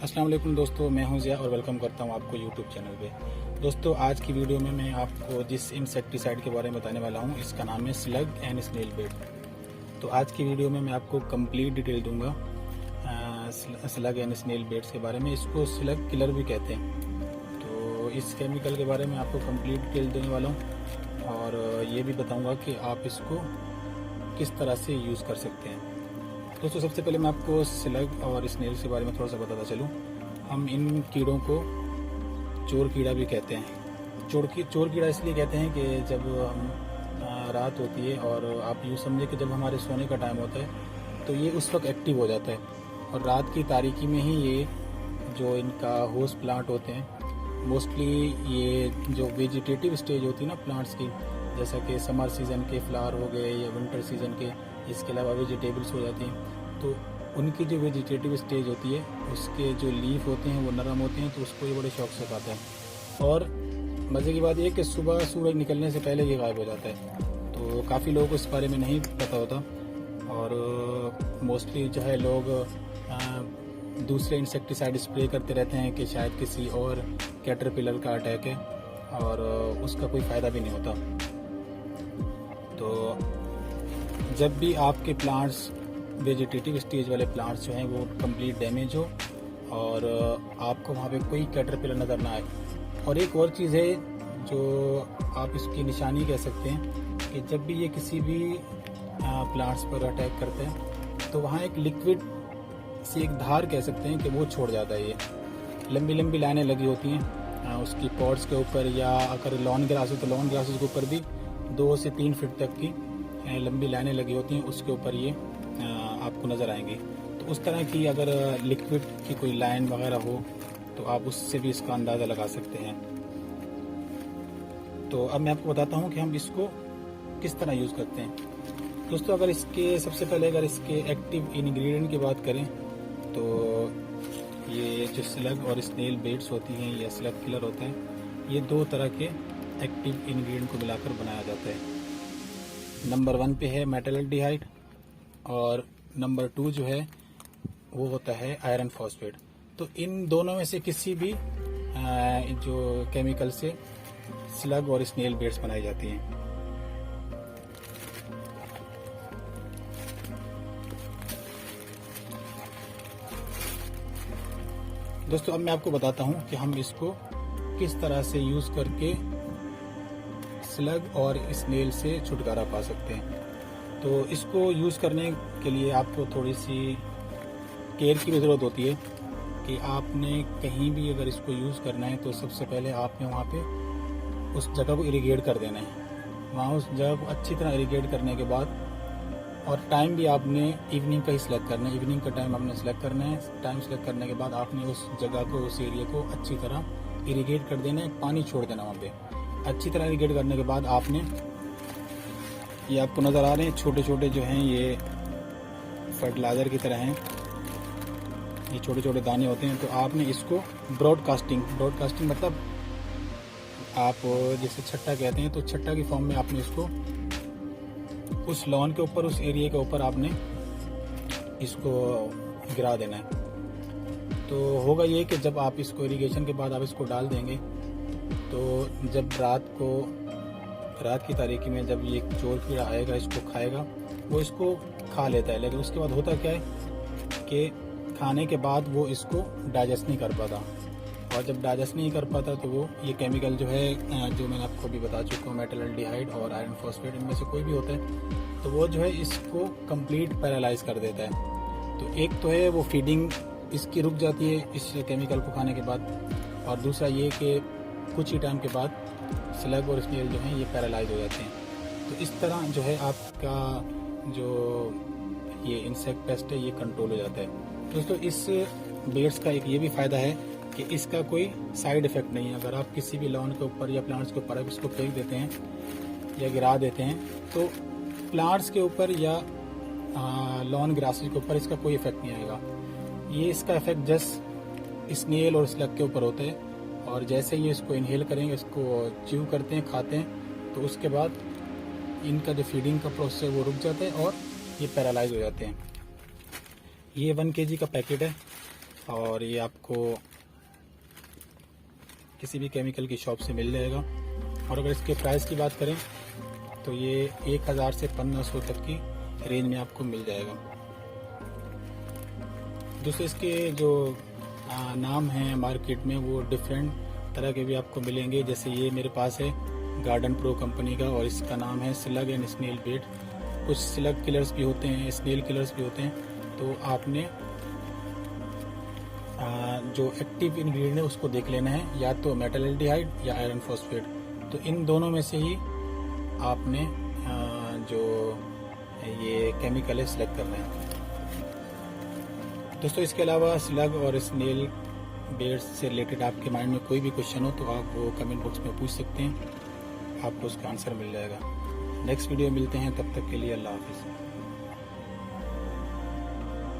अस्सलाम वालेकुम दोस्तों, मैं हूं ज़िया और वेलकम करता हूं आपको यूट्यूब चैनल पे। दोस्तों, आज की वीडियो में मैं आपको जिस इंसेक्टिसाइड के बारे में बताने वाला हूं, इसका नाम है स्लग एंड स्नेल बेट। तो आज की वीडियो में मैं आपको कंप्लीट डिटेल दूंगा स्लग एंड स्नेल बेट्स के बारे में। इसको स्लग किलर भी कहते हैं। तो इस केमिकल के बारे में आपको कंप्लीट डिटेल देने वाला हूँ और ये भी बताऊँगा कि आप इसको किस तरह से यूज़ कर सकते हैं। दोस्तों, सबसे पहले मैं आपको स्लग और स्नेल्स के बारे में थोड़ा सा बताता चलूँ। हम इन कीड़ों को चोर कीड़ा भी कहते हैं। चोर कीड़ा इसलिए कहते हैं कि जब हम रात होती है और आप यूँ समझे कि जब हमारे सोने का टाइम होता है तो ये उस वक्त एक्टिव हो जाता है और रात की तारीकी में ही ये जो इनका होस्ट प्लांट होते हैं, मोस्टली ये जो वेजिटेटिव स्टेज होती है ना प्लांट्स की, जैसा कि समर सीज़न के फ्लावर हो गए या विंटर सीज़न के, इसके अलावा वेजिटेबल्स हो जाती हैं, तो उनकी जो वेजिटेटिव स्टेज होती है उसके जो लीफ होते हैं वो नरम होते हैं, तो उसको ये बड़े शौक से खाता है। और मज़े की बात यह कि सुबह सूरज निकलने से पहले ये गायब हो जाता है। तो काफ़ी लोगों को इस बारे में नहीं पता होता और मोस्टली जो है लोग दूसरे इंसेक्टिसाइड स्प्रे करते रहते हैं कि शायद किसी और कैटरपिलर का अटैक है और उसका कोई फ़ायदा भी नहीं होता। तो जब भी आपके प्लांट्स वेजिटेटिव स्टेज वाले प्लांट्स जो हैं वो कंप्लीट डैमेज हो और आपको वहाँ पे कोई कैटरपिलर नज़र ना आए। और एक और चीज़ है जो आप इसकी निशानी कह सकते हैं कि जब भी ये किसी भी प्लांट्स पर अटैक करते हैं तो वहाँ एक लिक्विड से एक धार कह सकते हैं कि वो छोड़ जाता है। ये लंबी लंबी लाइनें लगी होती हैं उसकी पॉट्स के ऊपर, या अगर लॉन ग्रास हो तो लॉन ग्रासेस के ऊपर भी 2 से 3 फीट तक की लंबी लाइनें लगी होती हैं, उसके ऊपर ये आपको नज़र आएंगी। तो उस तरह की अगर लिक्विड की कोई लाइन वगैरह हो तो आप उससे भी इसका अंदाज़ा लगा सकते हैं। तो अब मैं आपको बताता हूँ कि हम इसको किस तरह यूज़ करते हैं। दोस्तों, अगर इसके सबसे पहले अगर इसके एक्टिव इंग्रेडिएंट की बात करें तो ये जो स्लग और स्नेल बेट्स होती हैं या स्लग किलर होते हैं, ये 2 तरह के एक्टिव इंग्रेडिएंट को मिलाकर बनाया जाता है। नंबर 1 पे है मेटल्डिहाइड और नंबर 2 जो है वो होता है आयरन फॉस्फेट। तो इन दोनों में से किसी भी जो केमिकल से स्लग और स्नेल बेट्स बनाई जाती हैं। दोस्तों, अब मैं आपको बताता हूं कि हम इसको किस तरह से यूज़ करके स्लग और स्नेल से छुटकारा पा सकते हैं। तो इसको यूज़ करने के लिए आपको थोड़ी सी केयर की ज़रूरत होती है कि आपने कहीं भी अगर इसको यूज़ करना है तो सबसे पहले आपने वहाँ पे उस जगह को इरिगेट कर देना है। वहाँ उस जगह को अच्छी तरह इरिगेट करने के बाद, और टाइम भी आपने इवनिंग का ही सिलेक्ट करना है, इवनिंग का टाइम आपने सिलेक्ट करना है। टाइम सिलेक्ट करने के बाद आपने उस जगह को, उस एरिया को अच्छी तरह इरिगेट कर देना है, पानी छोड़ देना वहाँ पे। अच्छी तरह इरिगेट करने के बाद आपने, ये आपको नज़र आ रहे हैं छोटे छोटे जो हैं ये फर्टिलाइज़र की तरह हैं, ये छोटे छोटे दाने होते हैं। तो आपने इसको ब्रॉडकास्टिंग मतलब आप जैसे छट्टा कहते हैं, तो छट्टा की फॉर्म में आपने इसको उस लॉन के ऊपर, उस एरिया के ऊपर आपने इसको गिरा देना है। तो होगा ये कि जब आप इसको इरिगेशन के बाद आप इसको डाल देंगे तो जब रात की तारीकी में जब ये चोर कीड़ा आएगा, इसको खाएगा, वो इसको खा लेता है। लेकिन उसके बाद होता क्या है कि खाने के बाद वो इसको डाइजेस्ट नहीं कर पाता, और जब डाइजेस्ट नहीं कर पाता तो वो ये केमिकल जो है, जो मैंने आपको भी बता चुका हूँ, मेटल्डिहाइड और आयरन फॉस्फेट, इनमें से कोई भी होता है, तो वो जो है इसको कंप्लीट पैरालाइज कर देता है। तो एक तो है वो फीडिंग इसकी रुक जाती है इस केमिकल को खाने के बाद, और दूसरा ये कि कुछ ही टाइम के बाद स्लग और स्नेल जो हैं ये पैरालाइज हो जाते हैं। तो इस तरह जो है आपका जो ये इंसेक्ट पेस्ट है ये कंट्रोल हो जाता है। दोस्तों, इस बेट्स का एक ये भी फ़ायदा है कि इसका कोई साइड इफ़ेक्ट नहीं है। अगर आप किसी भी लॉन के ऊपर या प्लांट्स के ऊपर आप इसको फेंक देते हैं या गिरा देते हैं तो प्लांट्स के ऊपर या लॉन ग्रासेस के ऊपर इसका कोई इफेक्ट नहीं आएगा। ये इसका इफेक्ट जस्ट स्नेल और स्लग के ऊपर होता है, और जैसे ही इसको इनहेल करेंगे, इसको च्यू करते हैं, खाते हैं, तो उसके बाद इनका जो फीडिंग का प्रोसेस है वो रुक जाता है और ये पैरालाइज हो जाते हैं। ये 1 kg का पैकेट है और ये आपको किसी भी केमिकल की शॉप से मिल जाएगा। और अगर इसके प्राइस की बात करें तो ये 1000 से 1500 तक की रेंज में आपको मिल जाएगा। दूसरे इसके जो नाम हैं मार्केट में वो डिफरेंट तरह के भी आपको मिलेंगे। जैसे ये मेरे पास है गार्डन प्रो कंपनी का और इसका नाम है स्लग एंड स्नेल बेट। कुछ स्लग किलर्स भी होते हैं, स्नेल किलर्स भी होते हैं। तो आपने जो एक्टिव इंग्रेडिएंट है उसको देख लेना है, या तो मेटाल्डिहाइड या आयरन फॉस्फेट। तो इन दोनों में से ही आपने जो ये केमिकल है सिलेक्ट करना है। दोस्तों इसके अलावा स्लग और स्नेल बेड्स से रिलेटेड आपके माइंड में कोई भी क्वेश्चन हो तो आप वो कमेंट बॉक्स में पूछ सकते हैं, आपको उसका आंसर मिल जाएगा। नेक्स्ट वीडियो मिलते हैं, तब तक के लिए अल्लाह हाफिज़।